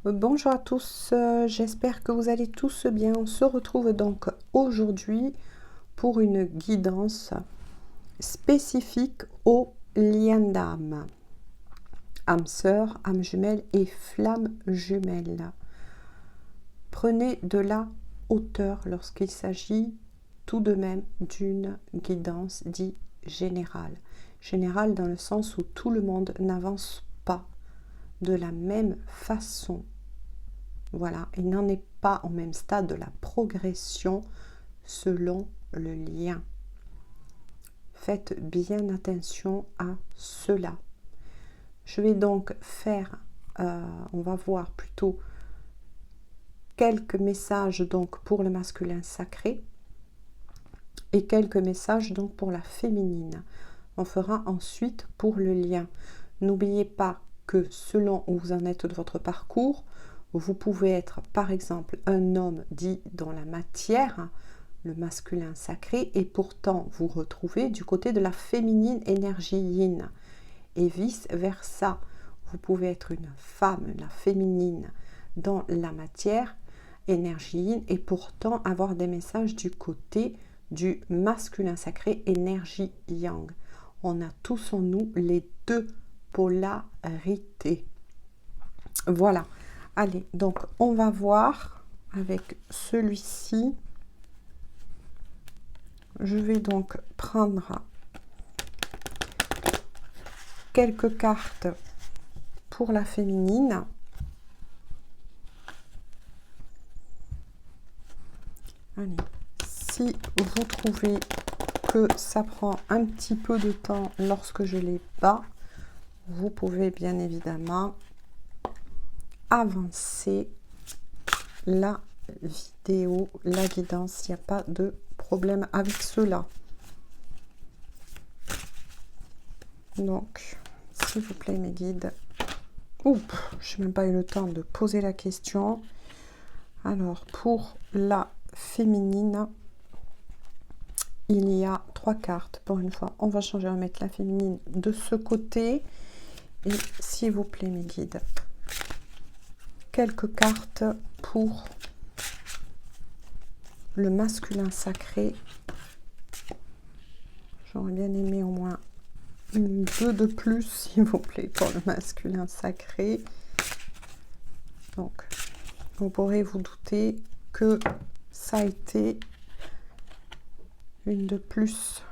Bonjour à tous, j'espère que vous allez tous bien. On se retrouve donc aujourd'hui pour une guidance spécifique aux liens d'âme, âme sœur, âme jumelle et flamme jumelle. Prenez de la hauteur lorsqu'il s'agit tout de même d'une guidance dite générale. Générale dans le sens où tout le monde n'avance pas de la même façon. Voilà, il n'en est pas au même stade de la progression selon le lien. Faites bien attention à cela. Je vais donc faire, on va voir plutôt quelques messages donc pour le masculin sacré et quelques messages donc pour la féminine. On fera ensuite pour le lien. N'oubliez pas que selon où vous en êtes de votre parcours, vous pouvez être par exemple un homme dit dans la matière, le masculin sacré, et pourtant vous retrouvez du côté de la féminine énergie yin. Et vice versa, vous pouvez être une femme, la féminine dans la matière, énergie yin, et pourtant avoir des messages du côté du masculin sacré, énergie yang. On a tous en nous les deux polarités. Voilà. Allez, donc on va voir avec celui-ci. Je vais donc prendre quelques cartes pour la féminine. Allez, si vous trouvez que ça prend un petit peu de temps lorsque je les bats, vous pouvez bien évidemment avancer la vidéo, la guidance, il n'y a pas de problème avec cela. Donc, s'il vous plaît mes guides. Oups, je n'ai même pas eu le temps de poser la question. Alors, pour la féminine, il y a 3 cartes. Pour une fois, on va changer, on va mettre la féminine de ce côté. Et s'il vous plaît mes guides, quelques cartes pour le masculin sacré. J'aurais bien aimé au moins une 2 de plus, s'il vous plaît, pour le masculin sacré. Donc, vous pourrez vous douter que ça a été une de plus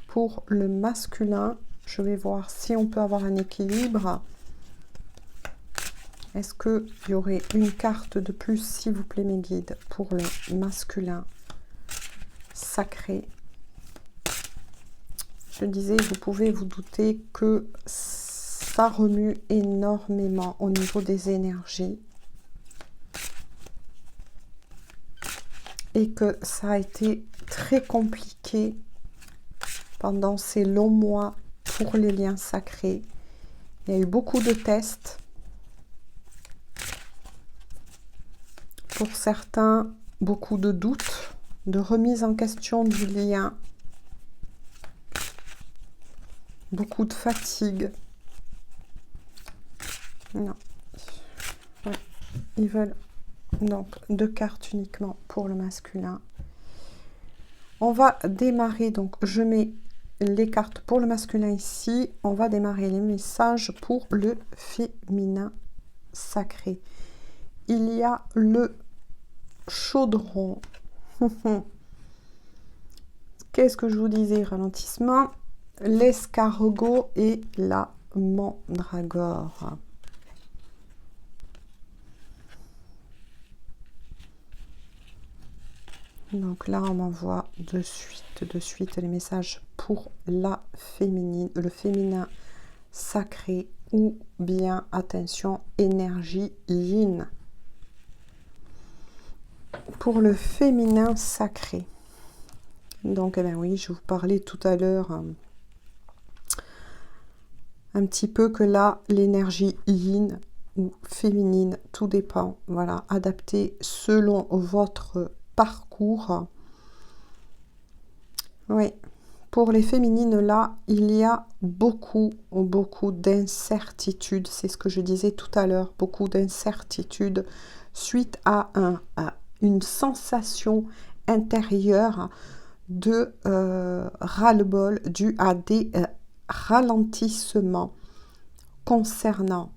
pour le masculin. Je vais voir si on peut avoir un équilibre. Est-ce qu'il y aurait une carte de plus, s'il vous plaît, mes guides, pour le masculin sacré? Je disais, vous pouvez vous douter que ça remue énormément au niveau des énergies. Et que ça a été très compliqué pendant ces longs mois pour les liens sacrés. Il y a eu beaucoup de tests. Pour certains, beaucoup de doutes, de remise en question du lien, beaucoup de fatigue. Non. Ouais. Ils veulent donc 2 cartes uniquement pour le masculin. On va démarrer, donc je mets les cartes pour le masculin ici. On va démarrer les messages pour le féminin sacré. Il y a le chaudron. Qu'est-ce que je vous disais? Ralentissement, l'escargot et la mandragore. Donc là, on m'envoie de suite les messages pour la féminine, le féminin sacré, ou bien, attention, énergie yin. Pour le féminin sacré. Donc, eh bien oui, je vous parlais tout à l'heure un petit peu que là, l'énergie yin ou féminine, tout dépend. Voilà, adapté selon votre parcours. Oui, pour les féminines, là, il y a beaucoup d'incertitudes. C'est ce que je disais tout à l'heure, beaucoup d'incertitudes suite à une sensation intérieure de ras-le-bol dû à des ralentissements concernant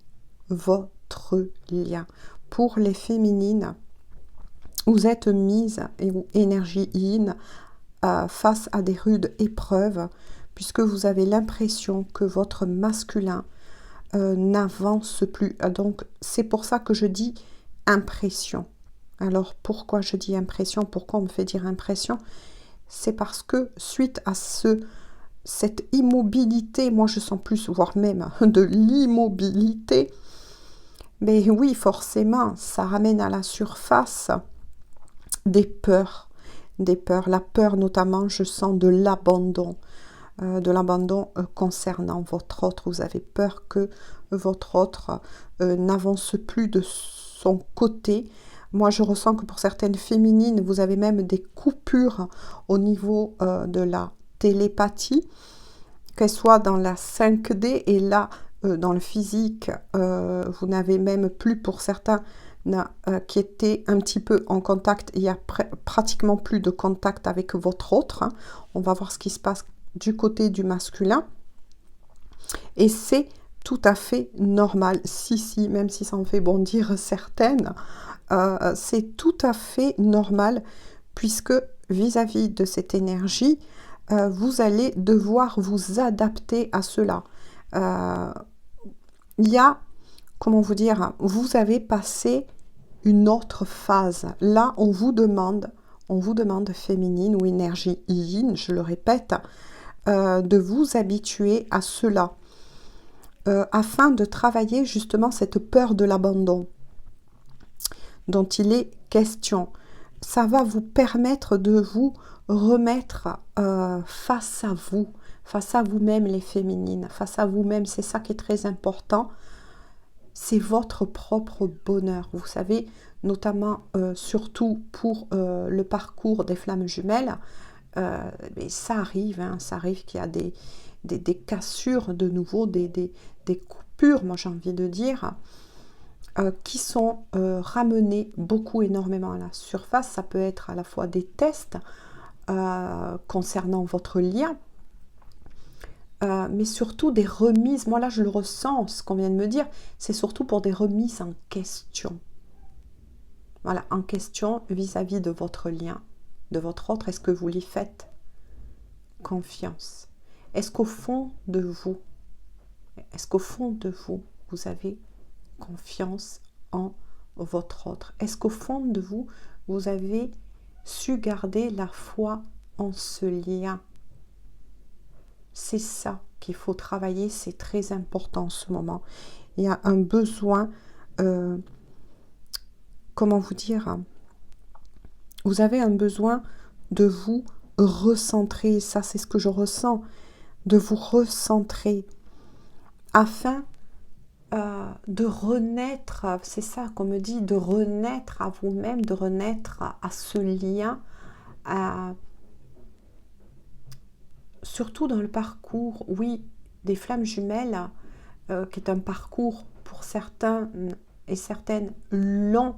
votre lien. Pour les féminines, vous êtes mise, énergie yin, face à des rudes épreuves, puisque vous avez l'impression que votre masculin n'avance plus. Donc, c'est pour ça que je dis impression. Alors, pourquoi je dis impression? Pourquoi on me fait dire impression? C'est parce que suite à cette immobilité, moi je sens plus, voire même de l'immobilité, mais oui, forcément, ça ramène à la surface des peurs. La peur notamment, je sens de l'abandon concernant votre autre. Vous avez peur que votre autre n'avance plus de son côté. Moi, je ressens que pour certaines féminines, vous avez même des coupures au niveau de la télépathie, qu'elle soit dans la 5D et là, dans le physique, vous n'avez même plus pour certains qui étaient un petit peu en contact, il y a pratiquement plus de contact avec votre autre. On va voir ce qui se passe du côté du masculin. Et c'est tout à fait normal. Si, même si ça en fait bondir certaines, c'est tout à fait normal puisque vis-à-vis de cette énergie, vous allez devoir vous adapter à cela. Il y a, comment vous dire, vous avez passé une autre phase. Là, on vous demande féminine ou énergie yin, je le répète, de vous habituer à cela, afin de travailler justement cette peur de l'abandon dont il est question. Ça va vous permettre de vous remettre face à vous-même les féminines, face à vous-même, c'est ça qui est très important. C'est votre propre bonheur. Vous savez, notamment, surtout pour le parcours des flammes jumelles, mais ça arrive qu'il y a des cassures de nouveau, des coupures, moi j'ai envie de dire, qui sont ramenées énormément à la surface. Ça peut être à la fois des tests concernant votre lien, mais surtout des remises. Moi là je le ressens, ce qu'on vient de me dire, c'est surtout pour des remises en question. Voilà, en question vis-à-vis de votre lien, de votre autre. Est-ce que vous lui faites confiance? Est-ce qu'au fond de vous, vous avez confiance en votre autre? Est-ce qu'au fond de vous, vous avez su garder la foi en ce lien? C'est ça qu'il faut travailler, c'est très important en ce moment. Il y a un besoin, comment vous dire, vous avez un besoin de vous recentrer, ça c'est ce que je ressens, de vous recentrer afin de renaître, c'est ça qu'on me dit, de renaître à vous-même, de renaître à ce lien, surtout dans le parcours, oui, des flammes jumelles, qui est un parcours pour certains et certaines long,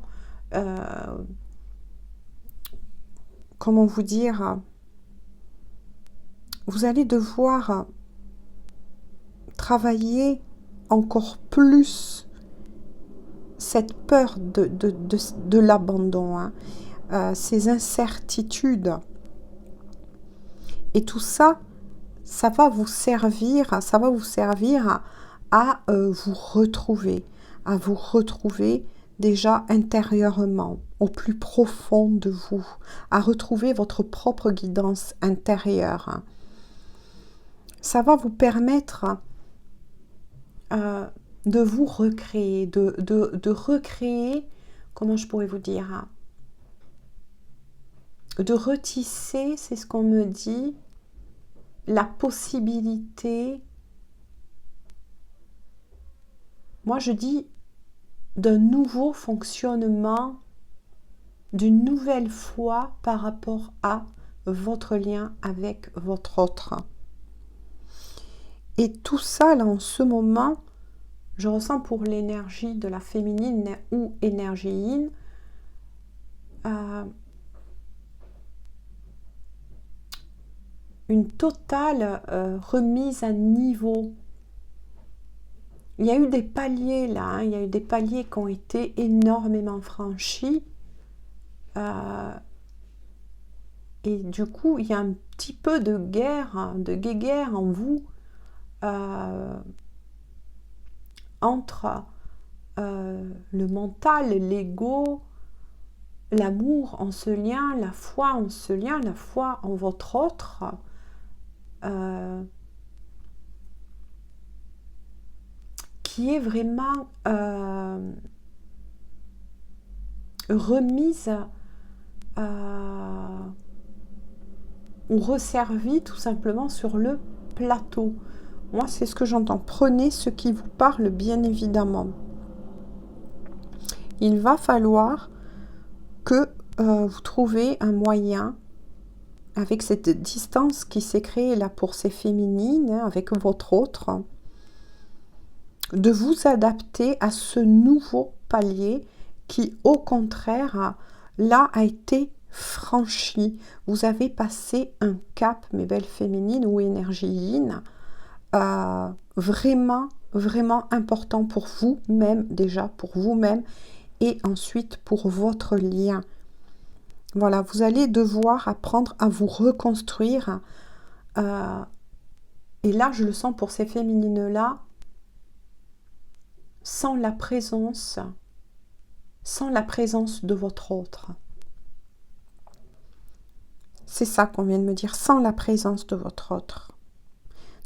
comment vous dire, vous allez devoir travailler encore plus cette peur de l'abandon, hein, ces incertitudes. Et tout ça, ça va vous servir à vous retrouver déjà intérieurement, au plus profond de vous, à retrouver votre propre guidance intérieure. Ça va vous permettre de vous recréer, de recréer, comment je pourrais vous dire, de retisser, c'est ce qu'on me dit, la possibilité, moi je dis, d'un nouveau fonctionnement, d'une nouvelle foi par rapport à votre lien avec votre autre. Et tout ça, là, en ce moment, je ressens pour l'énergie de la féminine ou énergie yin, une totale remise à niveau. Il y a eu des paliers là, hein, il y a eu des paliers qui ont été énormément franchis. Et du coup, il y a un petit peu de guerre, de guéguerre en vous entre le mental, l'ego, l'amour en ce lien, la foi en ce lien, la foi en votre autre. Qui est vraiment remise ou resservie tout simplement sur le plateau. Moi, c'est ce que j'entends. Prenez ce qui vous parle, bien évidemment. Il va falloir que vous trouviez un moyen, avec cette distance qui s'est créée là pour ces féminines, hein, avec votre autre, de vous adapter à ce nouveau palier qui, au contraire, là, a été franchi. Vous avez passé un cap, mes belles féminines ou énergie yin, vraiment, vraiment important pour vous-même, déjà pour vous-même, et ensuite pour votre lien. Voilà, vous allez devoir apprendre à vous reconstruire. Et là, je le sens pour ces féminines-là, sans la présence de votre autre. C'est ça qu'on vient de me dire, sans la présence de votre autre.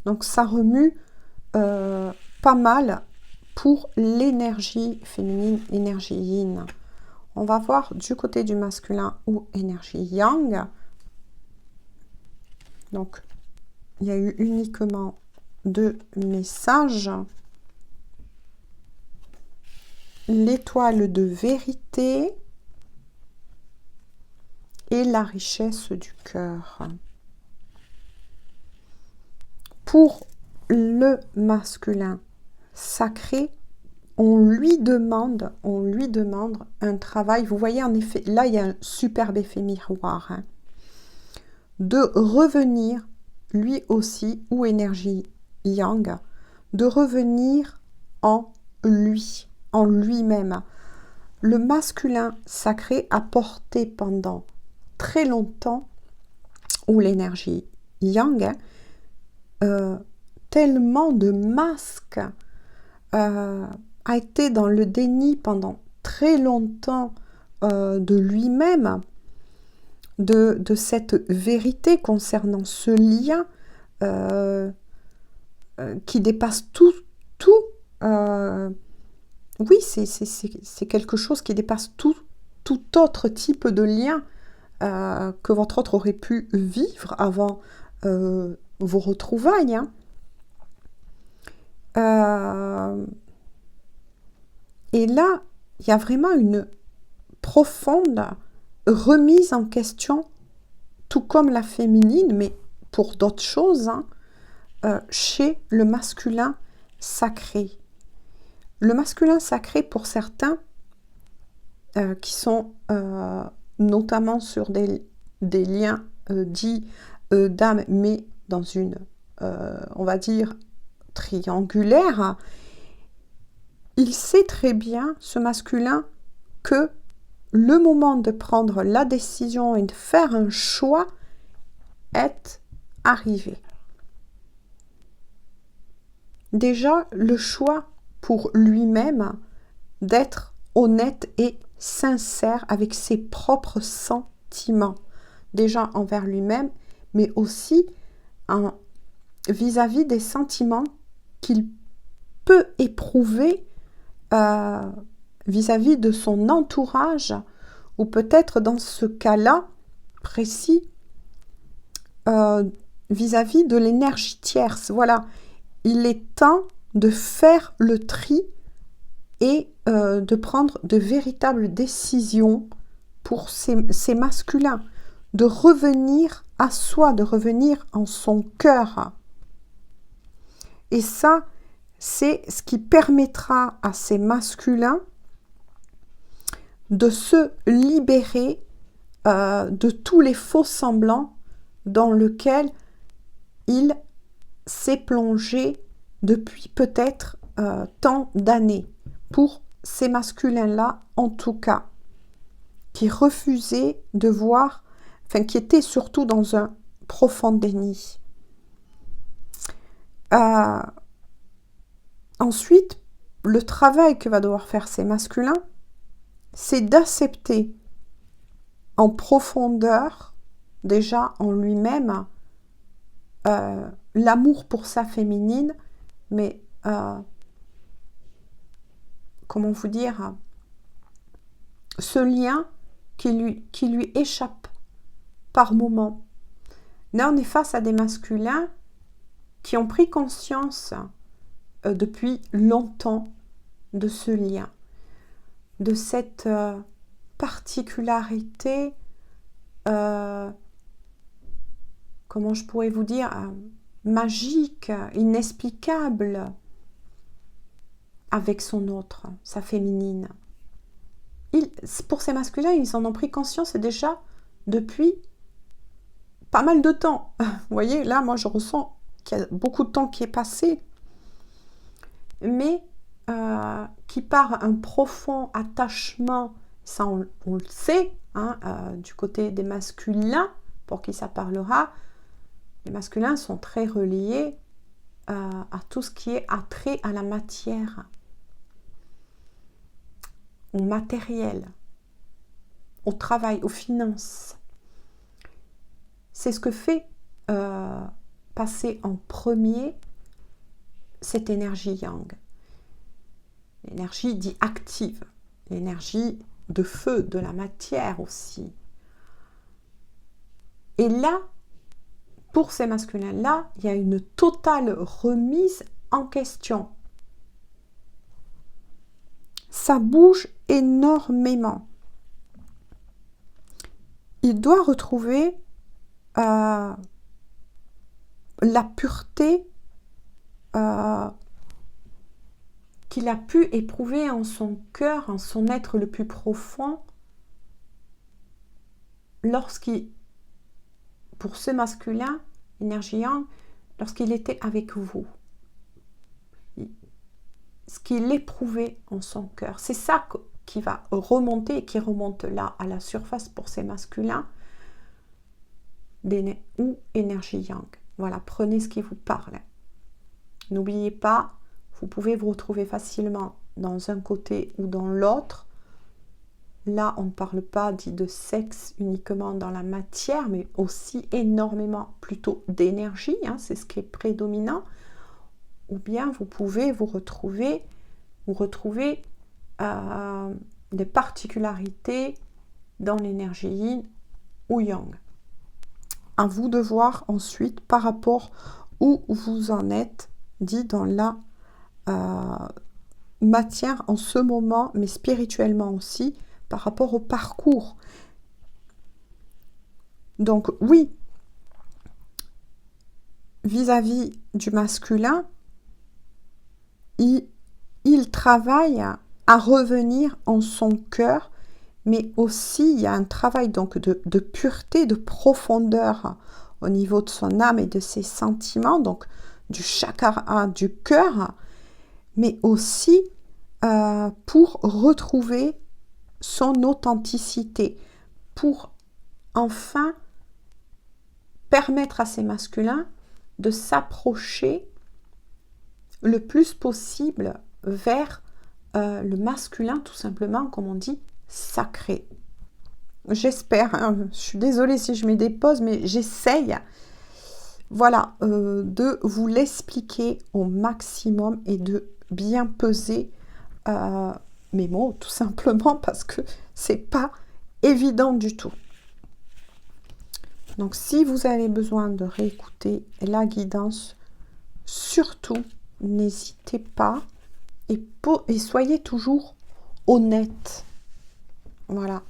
Donc ça remue pas mal pour l'énergie féminine, énergie yin. On va voir du côté du masculin ou énergie yang. Donc, il y a eu uniquement 2 messages. L'étoile de vérité et la richesse du cœur. Pour le masculin sacré, on lui demande un travail. Vous voyez, en effet, là, il y a un superbe effet miroir. Hein, de revenir, lui aussi, ou énergie yang, de revenir en lui, en lui-même. Le masculin sacré a porté pendant très longtemps, ou l'énergie yang, tellement de masques, a été dans le déni pendant très longtemps de lui-même, de cette vérité concernant ce lien qui dépasse tout. Oui, c'est quelque chose qui dépasse tout autre type de lien que votre autre aurait pu vivre avant vos retrouvailles. Hein. Et là, il y a vraiment une profonde remise en question, tout comme la féminine, mais pour d'autres choses, hein, chez le masculin sacré. Le masculin sacré, pour certains, qui sont notamment sur des liens dits d'âme, mais dans une, on va dire, triangulaire, il sait très bien, ce masculin, que le moment de prendre la décision et de faire un choix est arrivé. Déjà, le choix pour lui-même d'être honnête et sincère avec ses propres sentiments, déjà envers lui-même, mais aussi vis-à-vis des sentiments qu'il peut éprouver vis-à-vis de son entourage, ou peut-être dans ce cas-là précis, vis-à-vis de l'énergie tierce. Voilà, il est temps de faire le tri et de prendre de véritables décisions pour ces masculins. de revenir à soi, de revenir en son cœur. Et ça, c'est ce qui permettra à ces masculins de se libérer de tous les faux semblants dans lesquels il s'est plongé depuis peut-être tant d'années. Pour ces masculins-là, en tout cas, qui refusaient de voir, enfin qui étaient surtout dans un profond déni. Ensuite, le travail que va devoir faire ces masculins, c'est d'accepter en profondeur, déjà en lui-même, l'amour pour sa féminine, mais comment vous dire, ce lien qui lui échappe par moments. Là, on est face à des masculins qui ont pris conscience depuis longtemps de ce lien, de cette particularité, comment je pourrais vous dire, magique, inexplicable, avec son autre, sa féminine. Pour ces masculins, ils en ont pris conscience déjà depuis pas mal de temps. Vous voyez, là, moi, je ressens qu'il y a beaucoup de temps qui est passé, mais qui par un profond attachement, ça on le sait, hein, du côté des masculins, pour qui ça parlera, les masculins sont très reliés à tout ce qui est attrait à la matière, au matériel, au travail, aux finances. C'est ce que fait passer en premier cette énergie yang. L'énergie dite active, l'énergie de feu, de la matière aussi. Et là, pour ces masculins-là, il y a une totale remise en question. Ça bouge énormément. Il doit retrouver la pureté qu'il a pu éprouver en son cœur, en son être le plus profond, lorsqu'il, pour ce masculin, énergie yang, lorsqu'il était avec vous. Ce qu'il éprouvait en son cœur. C'est ça qui va remonter et qui remonte là à la surface pour ces masculins ou énergie yang. Voilà, prenez ce qui vous parle. N'oubliez pas, vous pouvez vous retrouver facilement dans un côté ou dans l'autre. Là, on ne parle pas dit de sexe uniquement dans la matière, mais aussi énormément plutôt d'énergie, hein, c'est ce qui est prédominant. Ou bien vous pouvez vous retrouver des particularités dans l'énergie yin ou yang. À vous de voir ensuite par rapport où vous en êtes, dit dans la matière en ce moment, mais spirituellement aussi, par rapport au parcours. Donc oui, vis-à-vis du masculin, il travaille à revenir en son cœur, mais aussi il y a un travail donc de pureté, de profondeur au niveau de son âme et de ses sentiments, donc du chakra du cœur, mais aussi pour retrouver son authenticité, pour enfin permettre à ces masculins de s'approcher le plus possible vers le masculin, tout simplement, comme on dit, sacré. J'espère, hein, je suis désolée si je mets des pauses, mais j'essaye, voilà, de vous l'expliquer au maximum et de bien peser mes mots, tout simplement, parce que c'est pas évident du tout. Donc, si vous avez besoin de réécouter la guidance, surtout, n'hésitez pas et soyez toujours honnête. Voilà.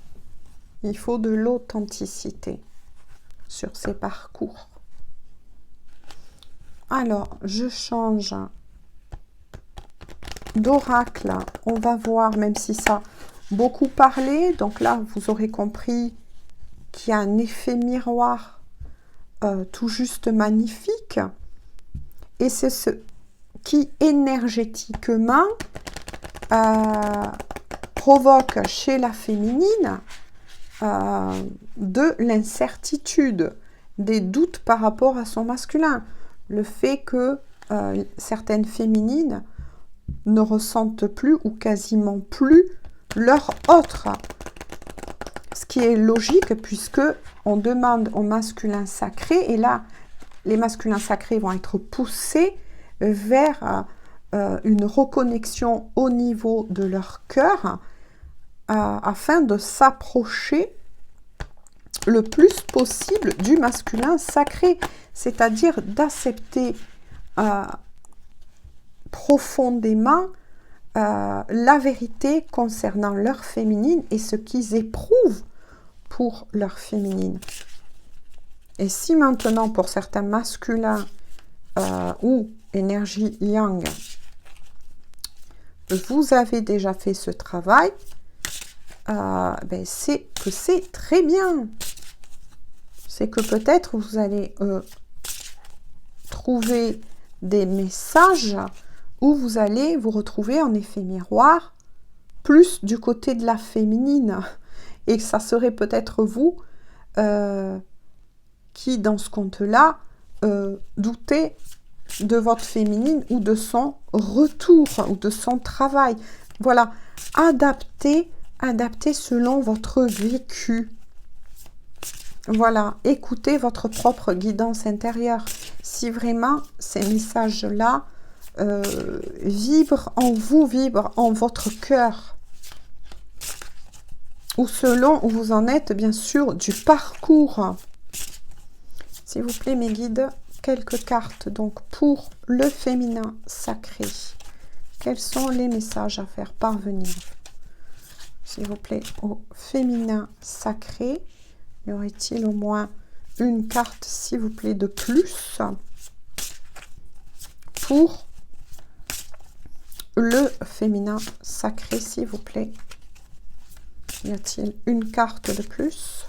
Il faut de l'authenticité. sur ces parcours. Alors, je change d'oracle. On va voir, même si ça a beaucoup parlé. Donc là, vous aurez compris qu'il y a un effet miroir tout juste magnifique. Et c'est ce qui énergétiquement provoque chez la féminine de l'incertitude, des doutes par rapport à son masculin. Le fait que certaines féminines ne ressentent plus ou quasiment plus leur autre. Ce qui est logique puisque on demande au masculin sacré, et là, les masculins sacrés vont être poussés vers une reconnexion au niveau de leur cœur afin de s'approcher le plus possible du masculin sacré, c'est-à-dire d'accepter profondément la vérité concernant leur féminine et ce qu'ils éprouvent pour leur féminine. Et si maintenant, pour certains masculins ou énergie yang, vous avez déjà fait ce travail, c'est que c'est très bien. C'est que peut-être vous allez trouver des messages où vous allez vous retrouver en effet miroir, plus du côté de la féminine. Et ça serait peut-être vous qui, dans ce compte-là, doutez de votre féminine ou de son retour ou de son travail. Voilà, adaptez selon votre vécu. Voilà, écoutez votre propre guidance intérieure. Si vraiment ces messages-là vibrent en vous, vibrent en votre cœur, ou selon où vous en êtes, bien sûr, du parcours. S'il vous plaît, mes guides, quelques cartes donc pour le féminin sacré. Quels sont les messages à faire parvenir, s'il vous plaît, au féminin sacré? Y aurait-il au moins une carte, s'il vous plaît, de plus pour le féminin sacré, s'il vous plaît? Y a-t-il une carte de plus?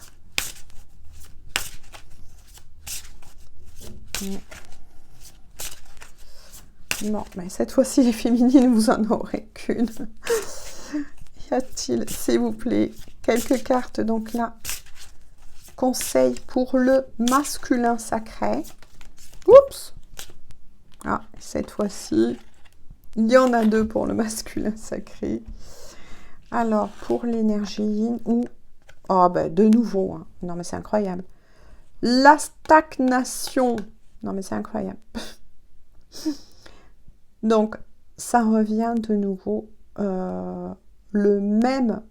Non, mais cette fois-ci, les féminines, vous en aurez qu'une. Y a-t-il, s'il vous plaît, quelques cartes, donc là, conseil pour le masculin sacré. Oups! Ah, cette fois-ci, il y en a deux pour le masculin sacré. Alors, pour l'énergie yin, ou... Oh, ben, de nouveau, hein. Non, mais c'est incroyable. La stagnation. Non, mais c'est incroyable. Donc, ça revient de nouveau le même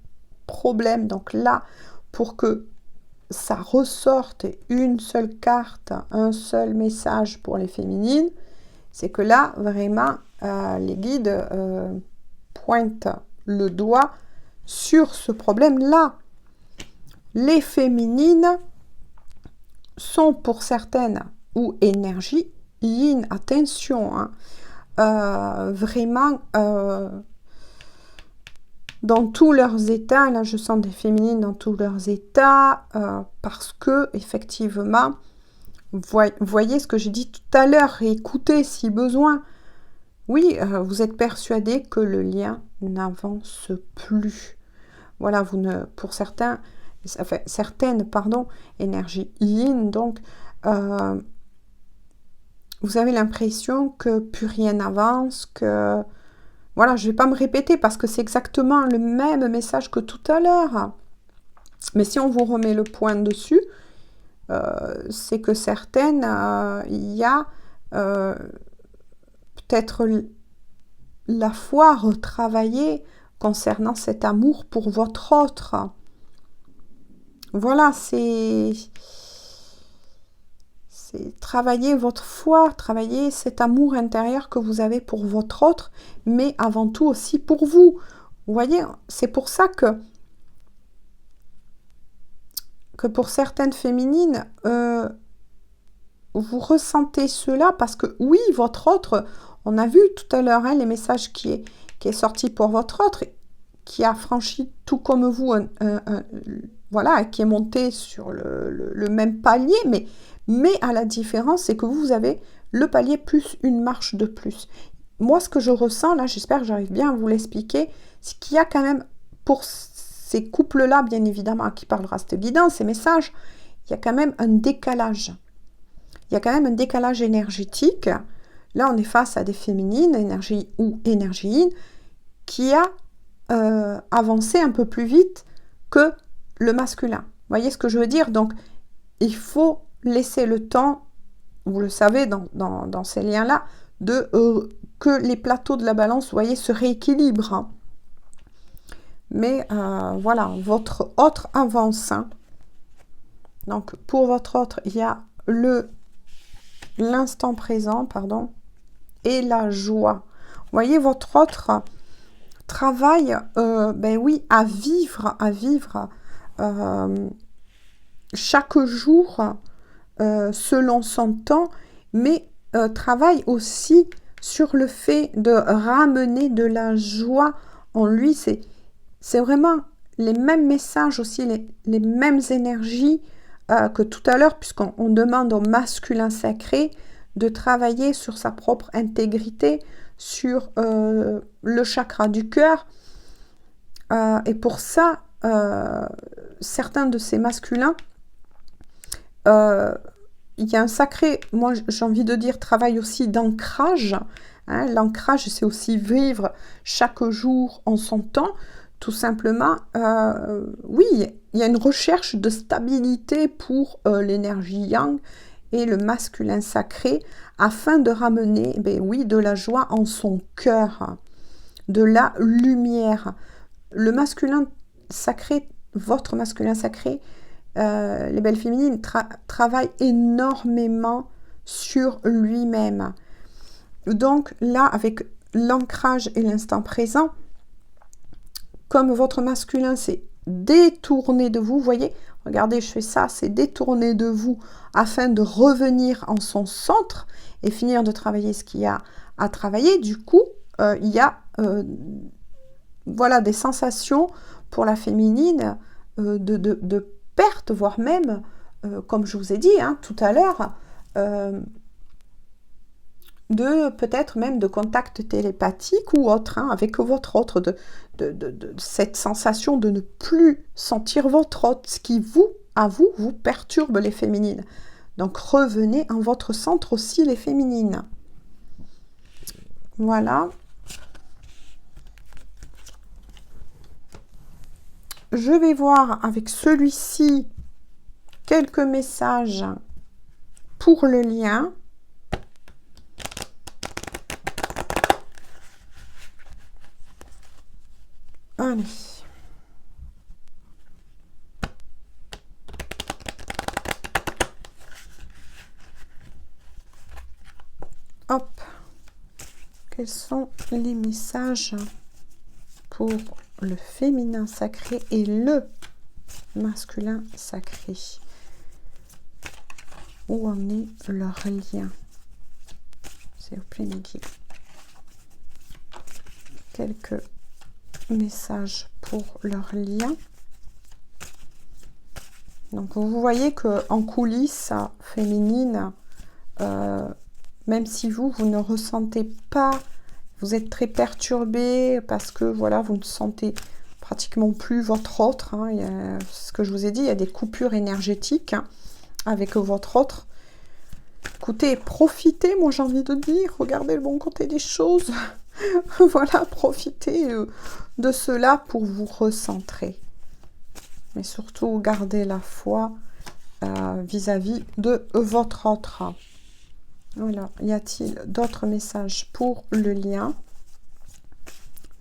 problème. Donc là, pour que ça ressorte une seule carte, un seul message pour les féminines, c'est que là, vraiment, les guides pointent le doigt sur ce problème-là. Les féminines sont pour certaines, ou énergie yin, attention, hein, vraiment dans tous leurs états. Là, je sens des féminines dans tous leurs états, parce que, effectivement, voyez ce que j'ai dit tout à l'heure, écoutez si besoin. Oui, vous êtes persuadé que le lien n'avance plus. Voilà, vous ne, pour certains, enfin, certaines, pardon, énergie yin, donc, vous avez l'impression que plus rien n'avance, que... Voilà, je ne vais pas me répéter parce que c'est exactement le même message que tout à l'heure. Mais si on vous remet le point dessus, c'est que certaines, il y a peut-être la foi retravaillée concernant cet amour pour votre autre. Voilà, c'est travailler votre foi, travailler cet amour intérieur que vous avez pour votre autre, mais avant tout aussi pour vous. Vous voyez, c'est pour ça que que pour certaines féminines, vous ressentez cela parce que oui, votre autre, on a vu tout à l'heure hein, les messages qui est sorti pour votre autre, qui a franchi tout comme vous, voilà, qui est monté sur le même palier, mais à la différence, c'est que vous avez le palier plus une marche de plus. Moi, ce que je ressens, là, j'espère que j'arrive bien à vous l'expliquer, c'est qu'il y a quand même, pour ces couples-là, bien évidemment, à qui parlera cette guidance, ces messages, il y a quand même un décalage. Il y a quand même un décalage énergétique. Là, on est face à des féminines, énergie ou énergie yin, qui a avancé un peu plus vite que le masculin. Vous voyez ce que je veux dire? Donc, il faut laisser le temps, vous le savez, dans ces liens-là, que les plateaux de la balance, vous voyez, se rééquilibrent. Hein. Mais voilà, votre autre avance. Hein. Donc, pour votre autre, il y a l'instant présent, pardon, et la joie. Vous voyez, votre autre travaille, ben oui, à vivre chaque jour selon son temps, mais travaille aussi sur le fait de ramener de la joie en lui. C'est vraiment les mêmes messages aussi, les mêmes énergies que tout à l'heure, puisqu'on demande au masculin sacré de travailler sur sa propre intégrité, sur le chakra du cœur. Et pour ça, certains de ces masculins, il y a un sacré, moi j'ai envie de dire, travail aussi d'ancrage. Hein. L'ancrage, c'est aussi vivre chaque jour en son temps. Tout simplement, oui, il y a une recherche de stabilité pour l'énergie yang et le masculin sacré afin de ramener, ben oui, de la joie en son cœur, de la lumière. Le masculin sacré, votre masculin sacré, les belles féminines travaillent énormément sur lui-même. Donc là, avec l'ancrage et l'instant présent, comme votre masculin s'est détourné de vous, voyez, regardez, je fais ça, c'est détourné de vous afin de revenir en son centre et finir de travailler ce qu'il y a à travailler. Du coup, il y a voilà, des sensations pour la féminine de perte, voire même, comme je vous ai dit hein, tout à l'heure, de peut-être même de contact télépathique ou autre, hein, avec votre autre, de cette sensation de ne plus sentir votre autre, ce qui vous perturbe les féminines. Donc revenez en votre centre aussi les féminines. Voilà. Je vais voir avec celui-ci quelques messages pour le lien. Allez. Hop. Quels sont les messages pour le féminin sacré et le masculin sacré? Où en est leur lien? S'il vous plaît, Niki. Quelques messages pour leur lien. Donc vous voyez que en coulisses féminines, même si vous ne ressentez pas, vous êtes très perturbé parce que voilà, vous ne sentez pratiquement plus votre autre. Hein, ce que je vous ai dit, il y a des coupures énergétiques hein, avec votre autre. Écoutez, profitez, moi j'ai envie de dire, regardez le bon côté des choses. Voilà, profitez de cela pour vous recentrer. Mais surtout, gardez la foi vis-à-vis de votre autre. Voilà, y a-t-il d'autres messages pour le lien?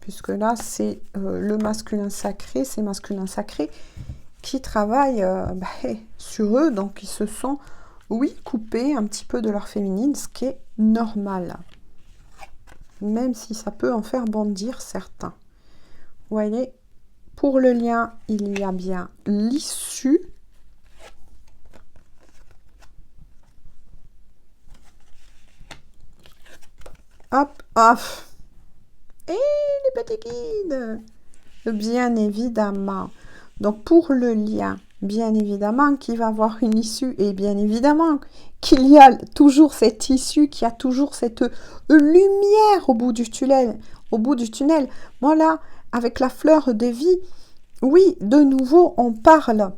Puisque là, c'est le masculin sacré, c'est masculin sacré qui travaillent sur eux. Donc, ils se sont, oui, coupés un petit peu de leur féminine, ce qui est normal. Même si ça peut en faire bondir certains. Vous voyez, pour le lien, il y a bien l'issue. Hop, off. Et les petits guides. Bien évidemment. Donc, pour le lien, bien évidemment qu'il va avoir une issue et bien évidemment qu'il y a toujours cette issue, qu'il y a toujours cette lumière au bout du tunnel. Au bout du tunnel. Voilà, avec la fleur de vie, oui, de nouveau, on parle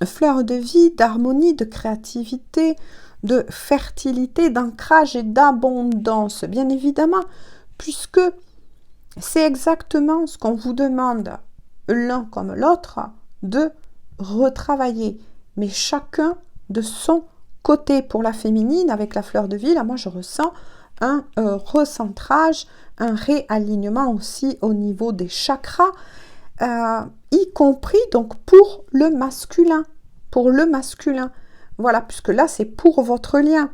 fleur de vie, d'harmonie, de créativité, de fertilité, d'ancrage et d'abondance, bien évidemment, puisque c'est exactement ce qu'on vous demande, l'un comme l'autre, de retravailler, mais chacun de son côté. Pour la féminine, avec la fleur de vie, là, moi, je ressens un recentrage, un réalignement aussi au niveau des chakras, y compris donc pour le masculin. Pour le masculin. Voilà, puisque là, c'est pour votre lien.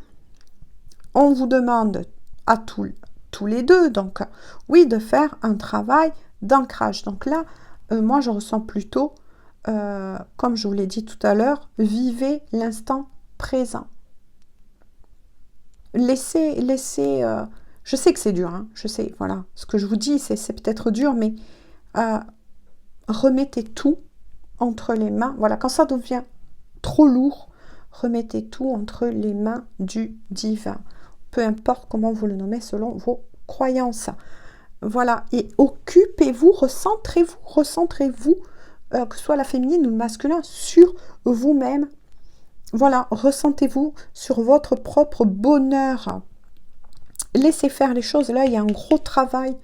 On vous demande à tous les deux, donc oui, de faire un travail d'ancrage. Donc là, moi, je ressens plutôt, comme je vous l'ai dit tout à l'heure, vivez l'instant présent. Laissez, je sais que c'est dur, hein, je sais, voilà, ce que je vous dis, c'est peut-être dur, mais remettez tout entre les mains. Voilà, quand ça devient trop lourd, remettez tout entre les mains du divin. Peu importe comment vous le nommez selon vos croyances. Voilà, et occupez-vous, recentrez-vous, que ce soit la féminine ou le masculin, sur vous-même. Voilà, ressentez-vous sur votre propre bonheur. Laissez faire les choses. Là, il y a un gros travail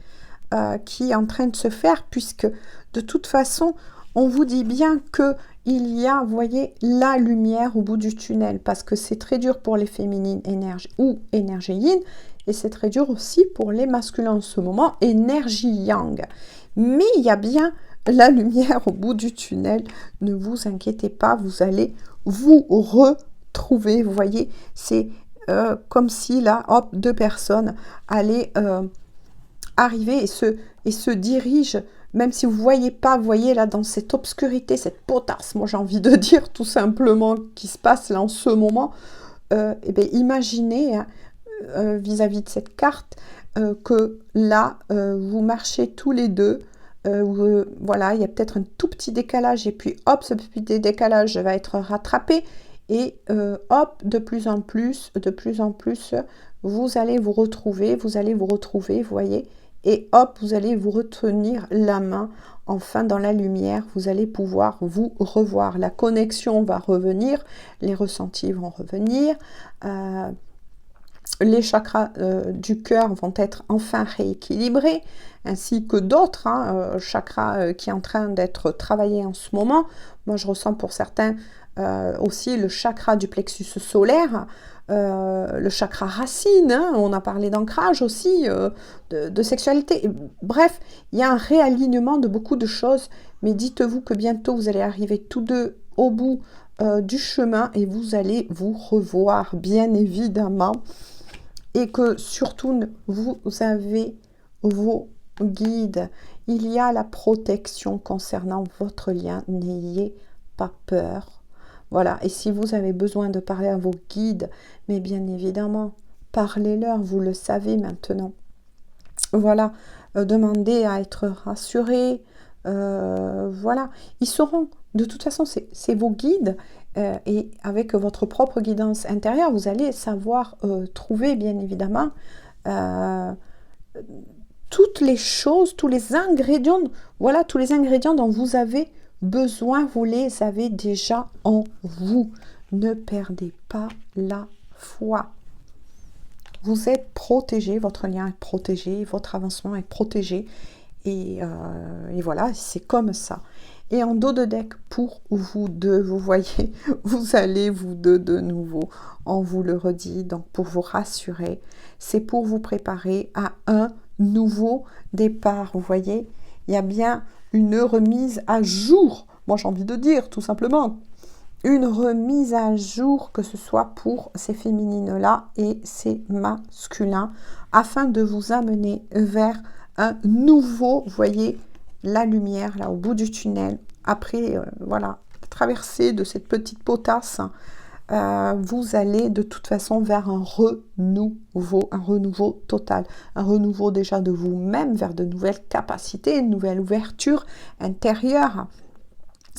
qui est en train de se faire, puisque de toute façon, on vous dit bien que il y a, vous voyez, la lumière au bout du tunnel, parce que c'est très dur pour les féminines énergie ou énergie yin, et c'est très dur aussi pour les masculins en ce moment, énergie yang. Mais il y a bien la lumière au bout du tunnel, ne vous inquiétez pas, vous allez vous retrouver, vous voyez, c'est comme si là, hop, deux personnes allaient arriver et se dirigent. Même si vous ne voyez pas, vous voyez là dans cette obscurité, cette potasse, moi j'ai envie de dire tout simplement qui se passe là en ce moment, et bien imaginez vis-à-vis de cette carte que là vous marchez tous les deux, voilà, il y a peut-être un tout petit décalage et puis hop, ce petit décalage va être rattrapé et hop, de plus en plus, vous allez vous retrouver, vous voyez. Et hop, vous allez vous retenir la main, enfin dans la lumière, vous allez pouvoir vous revoir. La connexion va revenir, les ressentis vont revenir, les chakras du cœur vont être enfin rééquilibrés, ainsi que d'autres chakras qui sont en train d'être travaillés en ce moment. Moi, je ressens pour certains aussi le chakra du plexus solaire, le chakra racine, hein, on a parlé d'ancrage aussi, de sexualité. Bref, il y a un réalignement de beaucoup de choses, mais dites-vous que bientôt vous allez arriver tous deux au bout du chemin et vous allez vous revoir, bien évidemment. Et que surtout, vous avez vos guides. Il y a la protection concernant votre lien. N'ayez pas peur. Voilà, et si vous avez besoin de parler à vos guides, mais bien évidemment, parlez-leur, vous le savez maintenant. Voilà, demandez à être rassurés. Voilà, ils seront, de toute façon, c'est vos guides. Et avec votre propre guidance intérieure, vous allez savoir trouver, bien évidemment, toutes les choses, tous les ingrédients, voilà, tous les ingrédients dont vous avez besoin, vous les avez déjà en vous. Ne perdez pas la foi. Vous êtes protégé, votre lien est protégé, votre avancement est protégé. Et voilà, c'est comme ça. Et en dos de deck, pour vous deux, vous voyez, vous allez vous deux de nouveau, on vous le redit, donc pour vous rassurer, c'est pour vous préparer à un nouveau départ, vous voyez. Il y a bien une remise à jour, moi j'ai envie de dire tout simplement, une remise à jour, que ce soit pour ces féminines-là et ces masculins, afin de vous amener vers un nouveau, vous voyez, la lumière là au bout du tunnel, après voilà, traverser de cette petite potasse, vous allez de toute façon vers un renouveau total, un renouveau déjà de vous-même, vers de nouvelles capacités, une nouvelle ouverture intérieure,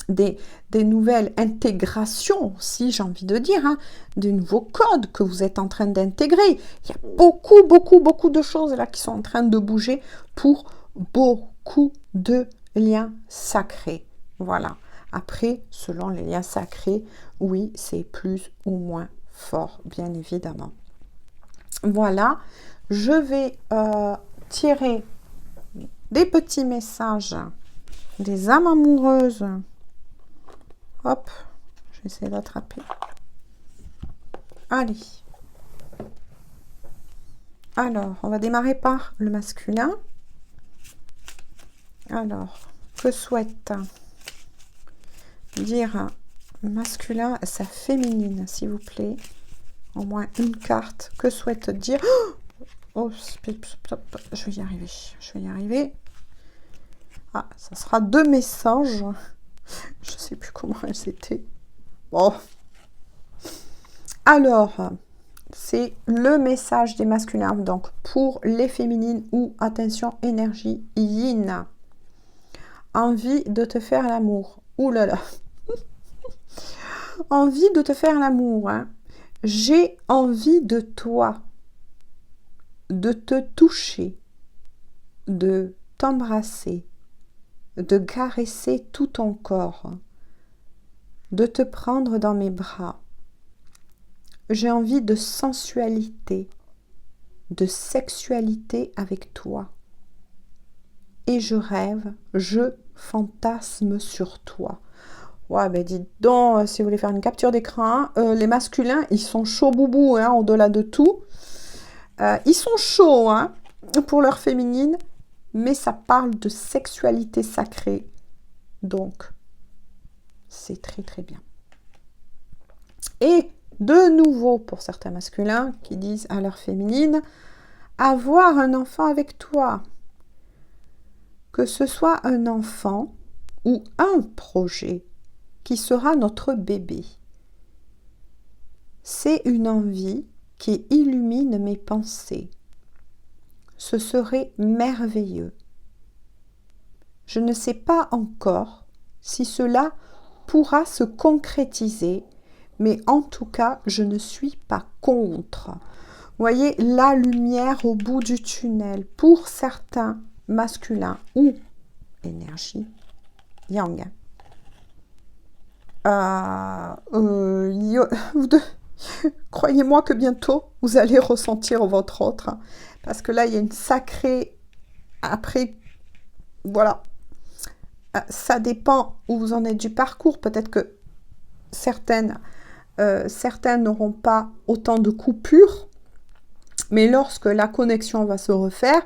des nouvelles intégrations, si j'ai envie de dire, hein, des nouveaux codes que vous êtes en train d'intégrer. Il y a beaucoup de choses là qui sont en train de bouger pour beaucoup de liens sacrés. Voilà. Après, selon les liens sacrés, oui, c'est plus ou moins fort, bien évidemment. Voilà, je vais tirer des petits messages des âmes amoureuses. Hop, je vais essayer d'attraper. Allez. Alors, on va démarrer par le masculin. Alors, que souhaite dire masculin à sa féminine, s'il vous plaît? Au moins une carte. Que souhaite dire... Oh, je vais y arriver. Je vais y arriver. Ah, ça sera 2 messages. Je ne sais plus comment elles étaient. Bon. Alors, c'est le message des masculins. Donc, pour les féminines ou, attention, énergie yin. Envie de te faire l'amour. Ouh là là. Envie de te faire l'amour. Hein. J'ai envie de toi. De te toucher. De t'embrasser. De caresser tout ton corps. De te prendre dans mes bras. J'ai envie de sensualité. De sexualité avec toi. Et je rêve, je fantasme sur toi. Ouais, ben dites donc, si vous voulez faire une capture d'écran, les masculins, ils sont chauds boubou, hein, au-delà de tout. Ils sont chauds, hein, pour leur féminine, mais ça parle de sexualité sacrée. Donc, c'est très très bien. Et de nouveau, pour certains masculins qui disent à leur féminine, avoir un enfant avec toi. Que ce soit un enfant ou un projet qui sera notre bébé. C'est une envie qui illumine mes pensées. Ce serait merveilleux. Je ne sais pas encore si cela pourra se concrétiser, mais en tout cas, je ne suis pas contre. Voyez la lumière au bout du tunnel. Pour certains masculins ou énergie yang. Croyez-moi que bientôt, vous allez ressentir votre autre. Hein, parce que là, il y a une sacrée... Après, voilà. Ça dépend où vous en êtes du parcours. Peut-être que certains n'auront pas autant de coupures. Mais lorsque la connexion va se refaire,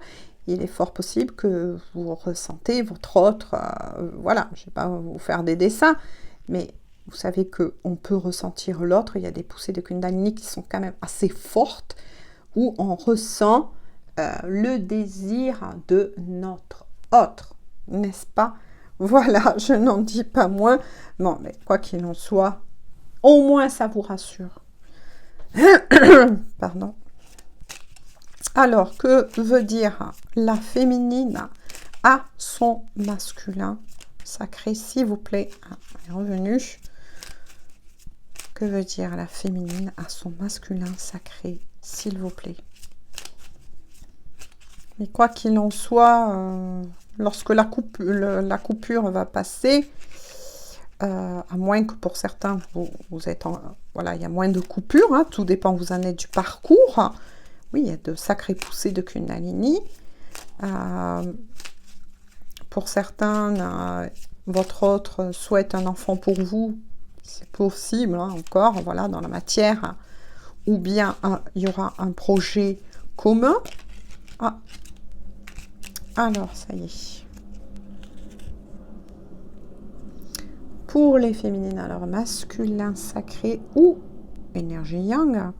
il est fort possible que vous ressentez votre autre. Voilà, je ne vais pas vous faire des dessins, mais vous savez qu'on peut ressentir l'autre. Il y a des poussées de Kundalini qui sont quand même assez fortes, où on ressent le désir de notre autre, n'est-ce pas? Voilà, je n'en dis pas moins. Bon, mais quoi qu'il en soit, au moins ça vous rassure. Pardon. Alors, que veut dire la féminine à son masculin sacré, s'il vous plaît? Elle est revenue. Que veut dire la féminine à son masculin sacré, s'il vous plaît? Mais quoi qu'il en soit, lorsque la coupure va passer, à moins que pour certains, vous êtes voilà, il y a moins de coupures, hein, tout dépend où vous en êtes du parcours. Oui, il y a de sacrées poussées de Kundalini. Pour certains, votre autre souhaite un enfant pour vous. C'est possible, hein, encore, voilà, dans la matière. Ou bien, il y aura un projet commun. Ah. Alors, ça y est. Pour les féminines, alors masculin sacré ou énergie yang,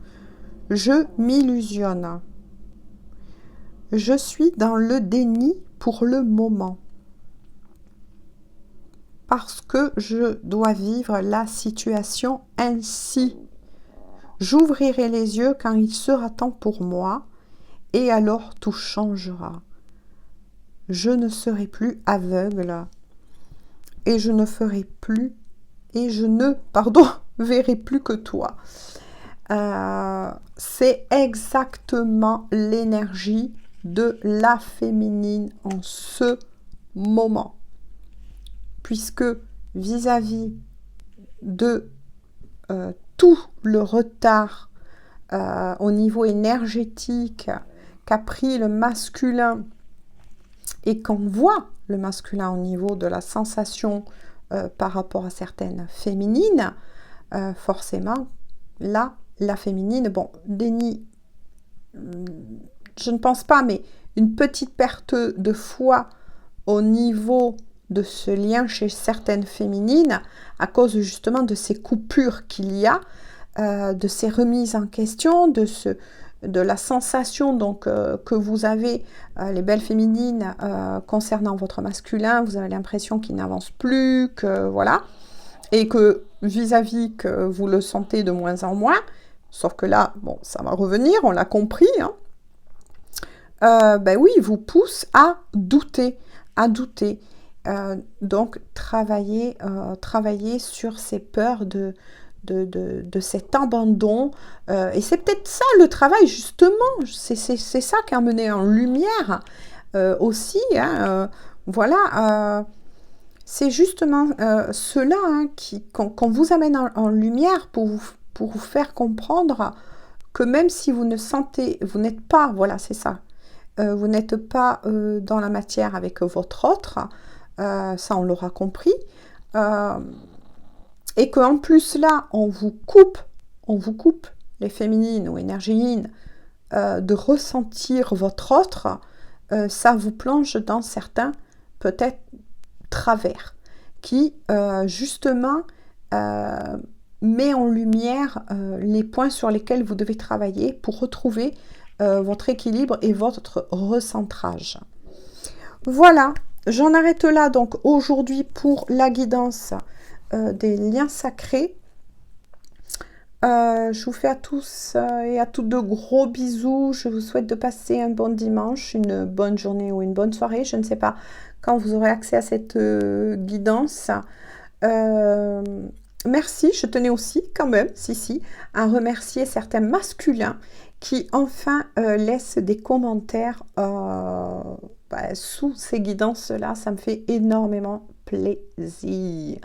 je m'illusionne. Je suis dans le déni pour le moment. Parce que je dois vivre la situation ainsi. J'ouvrirai les yeux quand il sera temps pour moi, et alors tout changera. Je ne serai plus aveugle, et je ne ferai plus, et je ne, pardon, verrai plus que toi. C'est exactement l'énergie de la féminine en ce moment. Puisque vis-à-vis de tout le retard au niveau énergétique qu'a pris le masculin et qu'on voit le masculin au niveau de la sensation par rapport à certaines féminines, forcément, là, la féminine, bon, déni, je ne pense pas, mais une petite perte de foi au niveau de ce lien chez certaines féminines, à cause justement de ces coupures qu'il y a, de ces remises en question, de la sensation donc, que vous avez, les belles féminines, concernant votre masculin. Vous avez l'impression qu'il n'avance plus, que voilà, et que vis-à-vis que vous le sentez de moins en moins, sauf que là, bon, ça va revenir, on l'a compris, hein. Ben oui, il vous pousse à douter, à douter. Donc, travailler sur ces peurs de cet abandon. Et c'est peut-être ça le travail, justement. C'est ça qui a mené en lumière aussi. Hein, voilà. C'est justement cela hein, qu'on vous amène en lumière pour vous faire comprendre que même si vous ne sentez, vous n'êtes pas, voilà, c'est ça. Vous n'êtes pas dans la matière avec votre autre, ça on l'aura compris, et qu'en plus là, on vous coupe, les féminines ou énergéines, de ressentir votre autre, ça vous plonge dans certains, peut-être, travers, qui justement met en lumière les points sur lesquels vous devez travailler pour retrouver votre équilibre et votre recentrage. Voilà, j'en arrête là donc aujourd'hui pour la guidance des liens sacrés. Je vous fais à tous et à toutes de gros bisous. Je vous souhaite de passer un bon dimanche, une bonne journée ou une bonne soirée. Je ne sais pas quand vous aurez accès à cette guidance. Merci, je tenais aussi quand même, à remercier certains masculins qui enfin laissent des commentaires sous ces guidances-là. Ça me fait énormément plaisir.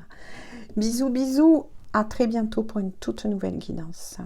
Bisous, bisous, à très bientôt pour une toute nouvelle guidance.